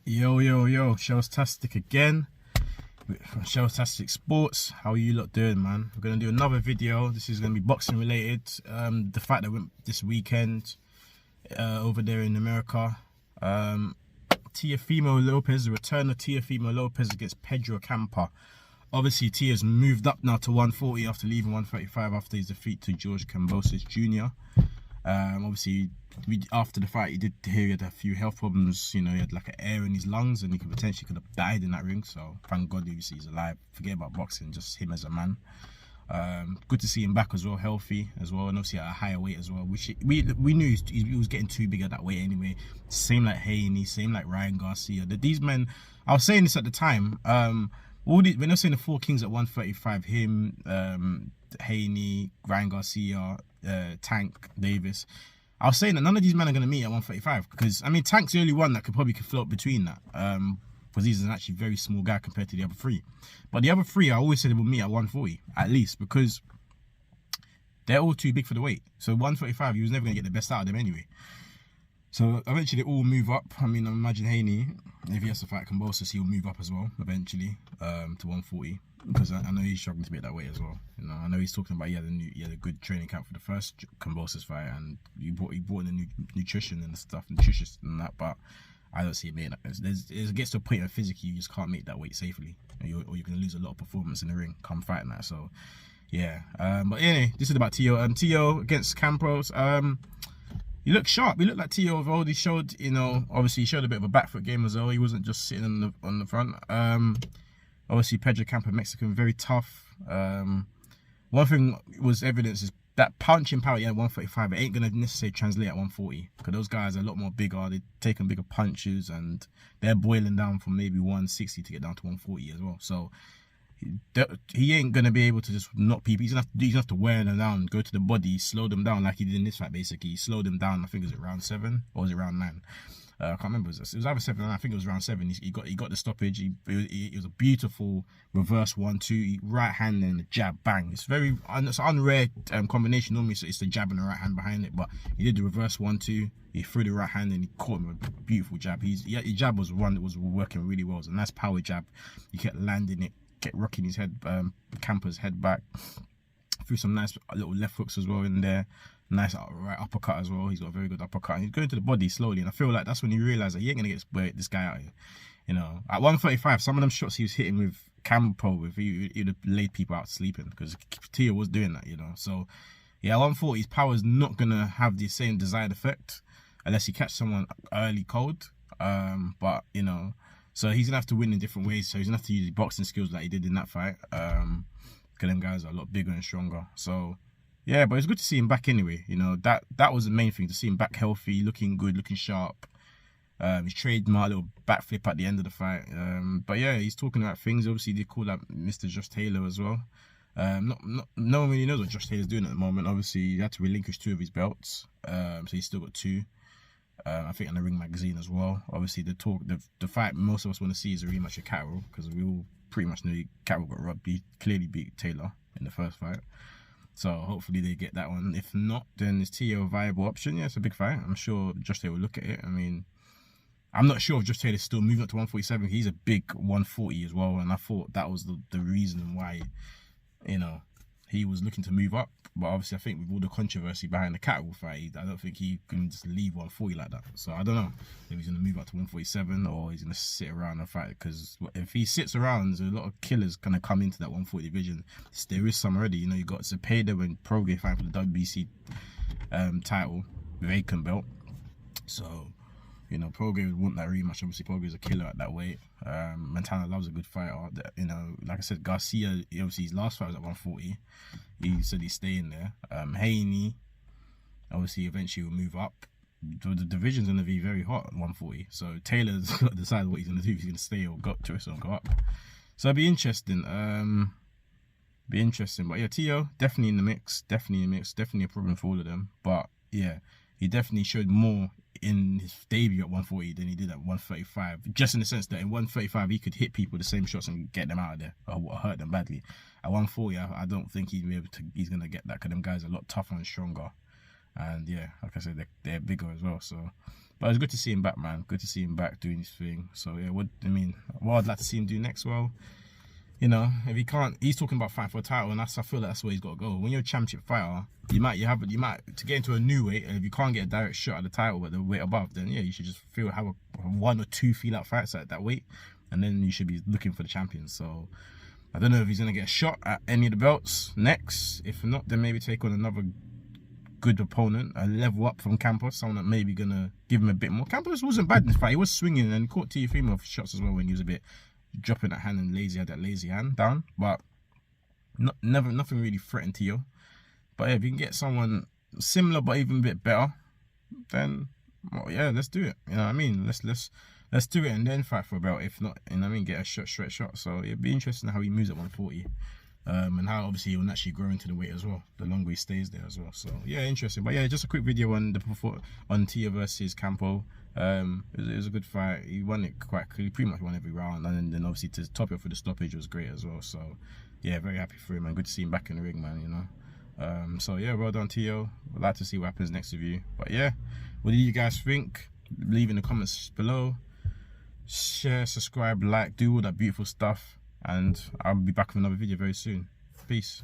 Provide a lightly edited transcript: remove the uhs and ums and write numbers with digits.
Yo, yo, yo, Shellstastic again from Shellstastic Sports. How are you lot doing, man? We're going to do another video. This is going to be boxing related. The fight that went this weekend over there in America. Teofimo Lopez, the return of Teofimo Lopez against Pedro Campa. Obviously, Teo's moved up now to 140 after leaving 135 after his defeat to George Kambosos Jr. Obviously, after the fight, he did hear he had a few health problems. You know, he had like an air in his lungs and he could have died in that ring. So thank God obviously he's alive. Forget about boxing, just him as a man. Good to see him back as well, healthy as well, and obviously at a higher weight as well. Which we knew he was getting too big at that weight anyway. Same like Haney, same like Ryan Garcia. These men, I was saying this at the time. When I was saying the four kings at 135, him, Haney, Ryan Garcia, Tank, Davis. I was saying that none of these men are going to meet at 135 because, I mean, Tank's the only one that could float between that because he's an actually very small guy compared to the other three. But the other three, I always said they will meet at 140 at least because they're all too big for the weight. So 135, he was never going to get the best out of them anyway. So eventually they all move up. I mean, I imagine Haney, if he has to fight Kambosos, he'll move up as well eventually to 140 because I know he's struggling to be at that weight as well. You know, I know he's talking about he had a good training camp for the first Kambosos fight and he brought in the nutrition and stuff, nutritious and that. But I don't see it making that. It gets to a point where physically you just can't make that weight safely, or you're going to lose a lot of performance in the ring come fighting that. So yeah, but anyway, this is about Teo. Teo against Campos. He looked sharp. He looked like Teo of old. He showed, you know, obviously he showed a bit of a back foot game as well. He wasn't just sitting on the front. Obviously Pedro Campa, Mexican, very tough. One thing was evidence is that punching power at 135, it ain't gonna necessarily translate at 140 because those guys are a lot more bigger. They're taking bigger punches and they're boiling down from maybe 160 to get down to 140 as well. So he ain't gonna be able to just knock people. He's gonna have to wear them down, go to the body, slow them down like he did in this fight. Basically, he slowed them down. I think it was at round 7 or was it round 9? I can't remember. It was either 7 or 9. I think it was round 7. He got the stoppage. It was a beautiful reverse 1-2, right hand and a jab, bang. It's an unrare combination. Normally it's the jab and the right hand behind it, but he did the reverse 1-2. He threw the right hand and he caught him with a beautiful jab. His jab was one that was working really well. It was a nice power jab. He kept landing it, kept rocking his head, Campa's head back. Threw some nice little left hooks as well in there. Nice right uppercut as well. He's got a very good uppercut. And he's going to the body slowly, and I feel like that's when you realise that he ain't gonna get this guy out here. You know, at 135, some of them shots he was hitting with Campo, he would have laid people out sleeping because Teo was doing that. You know, so yeah, 140, his power is not gonna have the same desired effect unless he catch someone early cold. But you know, so he's gonna have to win in different ways. So he's gonna have to use his boxing skills like he did in that fight. Because them guys are a lot bigger and stronger. So yeah, but it's good to see him back anyway. You know, that was the main thing, to see him back healthy, looking good, looking sharp. He's trademarked a little backflip at the end of the fight. But yeah, he's talking about things. Obviously, they call that Mr. Josh Taylor as well. No one really knows what Josh Taylor's doing at the moment. Obviously, he had to relinquish 2 of his belts. So he's still got 2. I think on the Ring magazine as well. Obviously, the fight most of us want to see is a rematch of Catterall because we all pretty much know Catterall got robbed. He clearly beat Taylor in the first fight. So hopefully they get that one. If not, then is Teo a viable option? Yeah, it's a big fight. I'm sure Josh Taylor will look at it. I mean, I'm not sure if Josh Taylor's still moving up to 147. He's a big 140 as well, and I thought that was the reason why, you know, he was looking to move up. But obviously, I think with all the controversy behind the Catterall fight, I don't think he can just leave 140 like that. So I don't know if he's going to move up to 147 or he's going to sit around and fight. Because if he sits around, there's a lot of killers going to come into that 140 division. There is some already. You know, you got Pedro and Prograis fighting for the WBC title with Aiken belt. So, you know, Prograis would want that rematch. Obviously, Prograis is a killer at that weight. Montana loves a good fighter. You know, like I said, Garcia, obviously his last fight was at 140. He said he's staying there. Haney, obviously, eventually will move up. The division's going to be very hot at 140. So Taylor's got to decide what he's going to do. If he's going to stay or go twist or go up. So it'll be interesting. But yeah, Teo definitely in the mix. Definitely a problem for all of them. But yeah, he definitely showed more in his debut at 140 than he did at 135, just in the sense that in 135 he could hit people the same shots and get them out of there or hurt them badly. At 140 I don't think he's gonna get that because them guys are a lot tougher and stronger, and yeah, like I said, they're bigger as well. So But it's good to see him back, man. Good to see him back doing his thing. So yeah, what I'd like to see him do next, well, you know, if he can't, he's talking about fighting for a title, and I feel like that's where he's got to go. When you're a championship fighter, you might to get into a new weight, and if you can't get a direct shot at the title at the weight above, then yeah, you should just have a 1 or 2 feel-out fights at that weight, and then you should be looking for the champions. So I don't know if he's gonna get a shot at any of the belts next. If not, then maybe take on another good opponent, a level up from Campa, someone that maybe gonna give him a bit more. Campa wasn't bad in this fight. He was swinging and caught Teofimo for shots as well when he was a bit dropping that hand and had that lazy hand down, but nothing really threatened Teo. But yeah, if you can get someone similar but even a bit better, then well, yeah, let's do it. You know what I mean? Let's do it and then fight for a belt. If not, you know what I mean, get a straight shot. So it'd be interesting how he moves at 140. And how obviously he will naturally grow into the weight as well, the longer he stays there as well. So yeah, interesting. But yeah, just a quick video on Teo versus Campo. It was a good fight. He won it quite clearly, pretty much won every round, and then obviously to top it for the stoppage was great as well. So yeah, very happy for him, and good to see him back in the ring, man, you know. So yeah, well done, Teo. I'd like to see what happens next with you. But yeah, what do you guys think? Leave in the comments below. Share, subscribe, like, do all that beautiful stuff, and I'll be back with another video very soon. Peace.